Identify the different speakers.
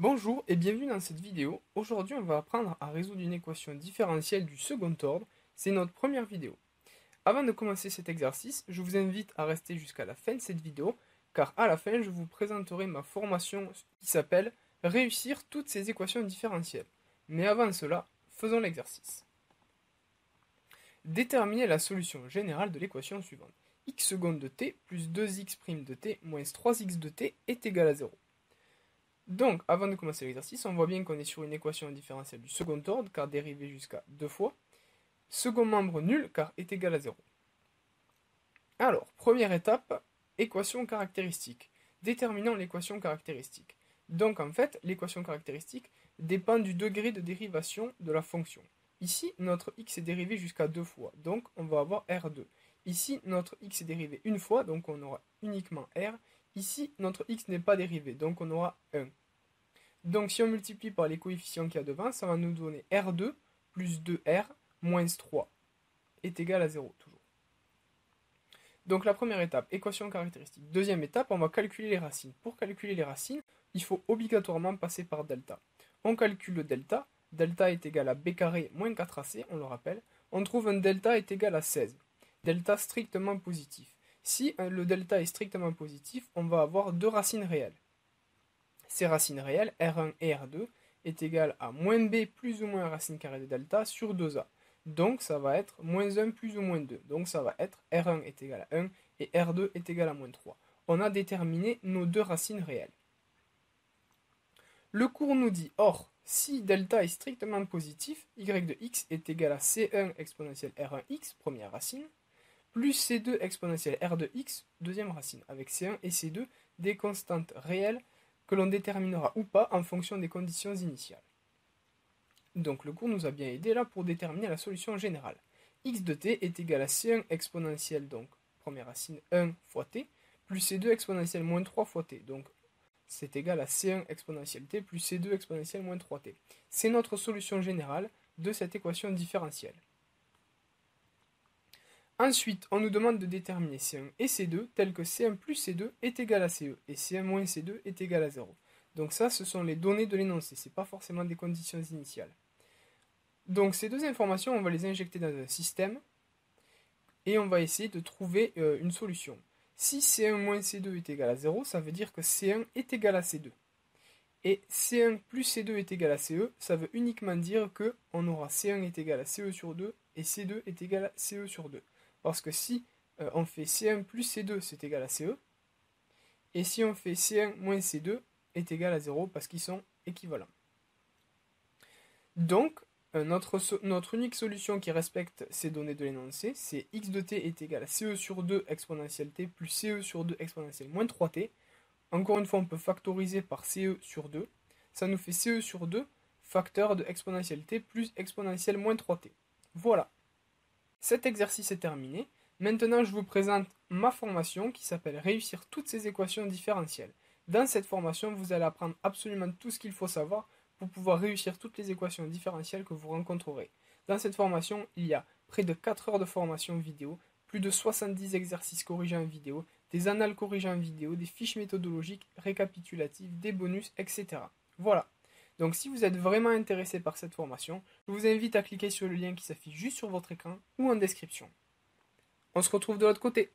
Speaker 1: Bonjour et bienvenue dans cette vidéo. Aujourd'hui, on va apprendre à résoudre une équation différentielle du second ordre. C'est notre première vidéo. Avant de commencer cet exercice, je vous invite à rester jusqu'à la fin de cette vidéo, car à la fin, je vous présenterai ma formation qui s'appelle « Réussir toutes ces équations différentielles ». Mais avant cela, faisons l'exercice. Déterminer la solution générale de l'équation suivante. X seconde de t plus 2x' de t moins 3x de t est égal à 0. Donc, avant de commencer l'exercice, on voit bien qu'on est sur une équation différentielle du second ordre, car dérivée jusqu'à 2 fois. Second membre nul, car est égal à 0. Alors, première étape, équation caractéristique. Déterminons l'équation caractéristique. Donc, en fait, l'équation caractéristique dépend du degré de dérivation de la fonction. Ici, notre x est dérivé jusqu'à 2 fois, donc on va avoir R2. Ici, notre x est dérivé une fois, donc on aura uniquement R. Ici, notre x n'est pas dérivé, donc on aura 1. Donc si on multiplie par les coefficients qu'il y a devant, ça va nous donner R2 plus 2R moins 3 est égal à 0 toujours. Donc la première étape, équation caractéristique. Deuxième étape, on va calculer les racines. Pour calculer les racines, il faut obligatoirement passer par delta. On calcule le delta. Delta est égal à b carré moins 4ac, on le rappelle. On trouve un delta est égal à 16. Delta strictement positif. Si le delta est strictement positif, on va avoir deux racines réelles. Ces racines réelles, R1 et R2, est égal à moins b plus ou moins racine carrée de delta sur 2a. Donc ça va être moins 1 plus ou moins 2. Donc ça va être R1 est égal à 1 et R2 est égal à moins 3. On a déterminé nos deux racines réelles. Le cours nous dit, or, si delta est strictement positif, y de x est égal à c1 exponentielle R1x, première racine, plus c2 exponentielle R2x, deuxième racine, avec c1 et c2 des constantes réelles que l'on déterminera ou pas en fonction des conditions initiales. Donc le cours nous a bien aidé là pour déterminer la solution générale. X de t est égal à c1 exponentielle, donc première racine 1 fois t, plus c2 exponentielle moins 3 fois t. Donc c'est égal à c1 exponentielle t plus c2 exponentielle moins 3t. C'est notre solution générale de cette équation différentielle. Ensuite, on nous demande de déterminer C1 et C2 tel que C1 plus C2 est égal à CE et C1 moins C2 est égal à 0. Donc ça, ce sont les données de l'énoncé, ce n'est pas forcément des conditions initiales. Donc ces deux informations, on va les injecter dans un système et on va essayer de trouver une solution. Si C1 moins C2 est égal à 0, ça veut dire que C1 est égal à C2. Et C1 plus C2 est égal à CE, ça veut uniquement dire qu'on aura C1 est égal à CE sur 2 et C2 est égal à CE sur 2. Parce que si on fait C1 plus C2, c'est égal à CE. Et si on fait C1 moins C2, est égal à 0 parce qu'ils sont équivalents. Donc, notre unique solution qui respecte ces données de l'énoncé, c'est x de t est égal à CE sur 2 exponentielle t plus CE sur 2 exponentielle moins 3t. Encore une fois, on peut factoriser par CE sur 2. Ça nous fait CE sur 2 facteur de exponentielle t plus exponentielle moins 3t. Voilà. Cet exercice est terminé. Maintenant, je vous présente ma formation qui s'appelle « Réussir toutes ces équations différentielles ». Dans cette formation, vous allez apprendre absolument tout ce qu'il faut savoir pour pouvoir réussir toutes les équations différentielles que vous rencontrerez. Dans cette formation, il y a près de 4 heures de formation vidéo, plus de 70 exercices corrigés en vidéo, des annales corrigées en vidéo, des fiches méthodologiques récapitulatives, des bonus, etc. Voilà. Donc si vous êtes vraiment intéressé par cette formation, je vous invite à cliquer sur le lien qui s'affiche juste sur votre écran ou en description. On se retrouve de l'autre côté.